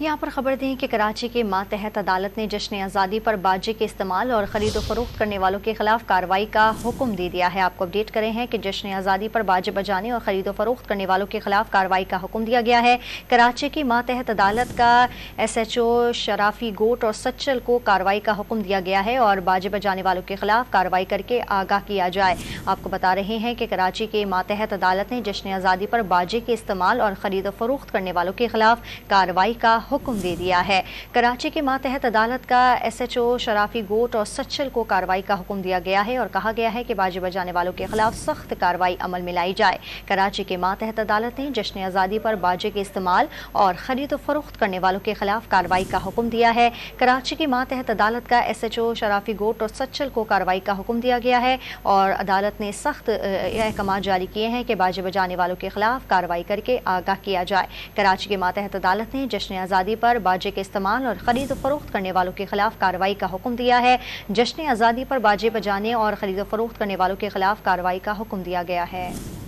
यहाँ पर खबर दें कि कराची के मातहत अदालत ने जश्न आज़ादी पर बाजे के इस्तेमाल और ख़रीद फरोख्त करने वालों के खिलाफ कार्रवाई का हुक्म दे दिया है। आपको अपडेट करें हैं कि जश्न आज़ादी पर बाजे बजाने और ख़रीद फरोख्त करने वालों के खिलाफ कार्रवाई का हुक्म दिया गया है। कराची की मातहत अदालत का SHO शराफी गोट और सच्चल को कार्रवाई का हुक्म दिया गया है और बाजे बजाने वालों के खिलाफ कार्रवाई करके आगाह किया जाए। आपको बता रहे हैं कि कराची के मातहत अदालत ने जश्न आज़ादी पर बाजे के इस्तेमाल और ख़रीद फरोख्त करने वालों के खिलाफ कार्रवाई का हुक्म दे दिया है। कराची के मातहत अदालत का SHO शराफी गोट और सच्चल को कार्रवाई का हुक्म दिया गया है और कहा गया है कि बाजे बजाने वालों के खिलाफ सख्त कार्रवाई अमल में लाई जाए। कराची के मातहत अदालत ने जश्न आज़ादी पर बाजे के इस्तेमाल और खरीद फरोख्त करने वालों के खिलाफ कार्रवाई का हुक्म दिया है। कराची की मातहत अदालत का SHO शराफी गोट और सच्चल को कार्रवाई का हुक्म दिया गया है और अदालत ने सख्त अहकाम जारी किए हैं कि बाजे बजाने वालों के खिलाफ कार्रवाई करके आगाह किया जाए। कराची के मातहत अदालत ने जश्न आज़ादी पर बाजे के इस्तेमाल और खरीद फरोख्त करने वालों के खिलाफ कार्रवाई का हुक्म दिया है। जश्न आज़ादी पर बाजे बजाने और खरीद फरोख्त करने वालों के खिलाफ कार्रवाई का हुक्म दिया गया है।